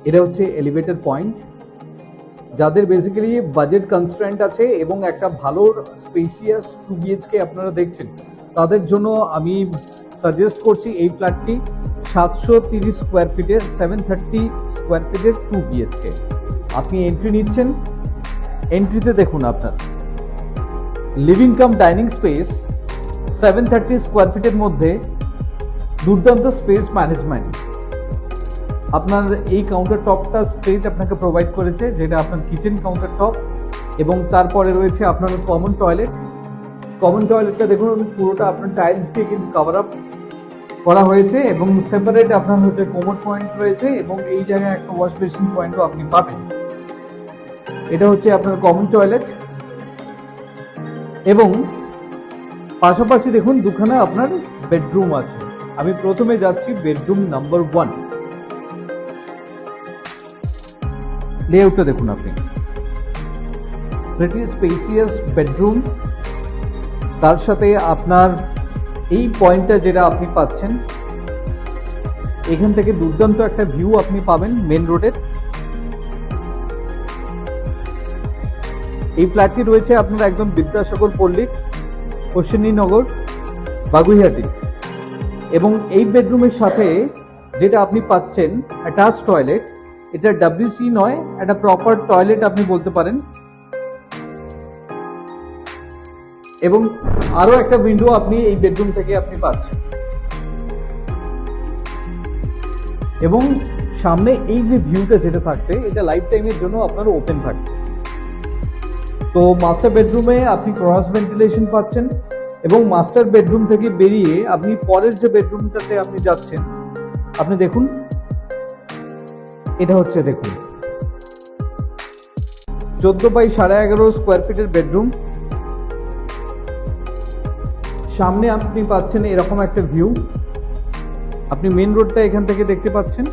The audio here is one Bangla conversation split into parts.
এটা হচ্ছে এলিভেটর পয়েন্ট। যাদের বেসিক্যালি বাজেট কনস্ট্রেন্ট আছে এবং একটা ভালো স্পেশিয়াস 2 BHK আপনারা দেখছেন, তাদের জন্য আমি সাজেস্ট করছি এই ফ্ল্যাটটি 730 স্কোয়ার ফিটের 730 স্কোয়ার ফিটের 2 BHK। আপনি এন্ট্রি নিচ্ছেন, এন্ট্রিতে দেখুন আপনার living cum dining space 730 square ফিটের মধ্যে দুর্দান্ত স্পেস ম্যানেজমেন্ট। আপনার এই কাউন্টার টপটা স্ট্রেট আপনাকে প্রোভাইড করেছে, যেটা আপনার কিচেন কাউন্টার টপ, এবং তারপরে রয়েছে আপনার কমন টয়লেট। কমন টয়লেটটা দেখুন পুরোটা আপনার টাইলস দিয়ে কিন্তু কভার আপ করা হয়েছে এবং সেপারেট আপনার হচ্ছে কোমোড পয়েন্ট রয়েছে এবং এই জায়গায় একটা ওয়াশ বেসিন পয়েন্টও আপনি পাবেন। এটা হচ্ছে আপনার কমন টয়লেট এবং পাশাপাশি দেখুন দুখানা আপনার বেডরুম আছে। আমি প্রথমে যাচ্ছি বেডরুম নাম্বার 1। লেআউটটা দেখুন আপনি, প্রিটি স্পেসিয়াস বেডরুম, তার সাথে আপনার এই পয়েন্টটা যেটা আপনি পাচ্ছেন, এখান থেকে দুর্দান্ত একটা ভিউ আপনি পাবেন মেন রোডের। এই ফ্ল্যাটটি রয়েছে আপনার একদম বিদ্যাসাগর পল্লী, অশ্বিনীনগর, বাগুইহাটি, এবং এই বেডরুমের সাথে যেটা আপনি পাচ্ছেন অ্যাটাচ টয়লেট। এটা WC নয়, একটা প্রপার টয়লেট আপনি বলতে পারেন, এবং আরো একটা উইন্ডো আপনি এই বেডরুম থেকে আপনি পাচ্ছেন, এবং সামনে এই যে ভিউটা যেটা থাকছে এটা লাইফ টাইমের জন্য আপনার ওপেন থাকছে। তো মাস্টার বেডরুমে আপনি ক্রস ভেন্টিলেশন পাচ্ছেন এবং মাস্টার বেডরুম থেকে বেরিয়ে আপনি পরের যে বেডরুমটাতে আপনি যাচ্ছেন, আপনি দেখুন এটা হচ্ছে দেখুন 14 বাই 11.5 স্কোয়ার ফিটের বেডরুম। সামনে আপনি পাচ্ছেন এরকম একটা ভিউ, আপনি মেন রোডটা এখান থেকে দেখতে পাচ্ছেন,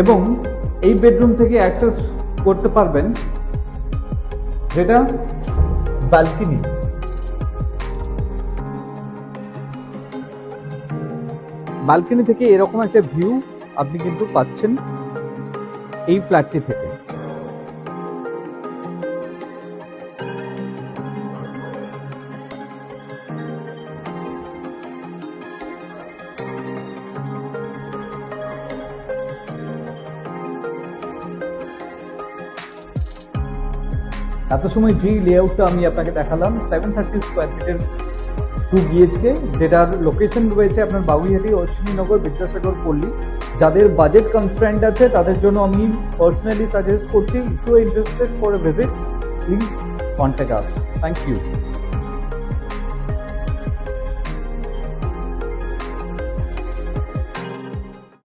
এবং এই বেডরুম থেকে অ্যাক্সেস করতে পারবেন যেটা ব্যালকনি। ব্যালকনি থেকে এরকম একটা ভিউ আপনি কিন্তু পাচ্ছেন এই ফ্ল্যাটটি থেকে। এত সময় যে লেআউটটা আমি আপনাকে দেখালাম 730 স্কোয়ার ফিটের 2 BHK, যেটার লোকেশন রয়েছে আপনার বাগুইহাটি, অশ্বিনীনগর, বিদ্যাসাগর পল্লী। যাদের বাজেট কনস্ট্রেন্ট আছে তাদের জন্য আমি পার্সোনালি সাজেস্ট করছি, if you are interested for a visit please contact us. Thank you.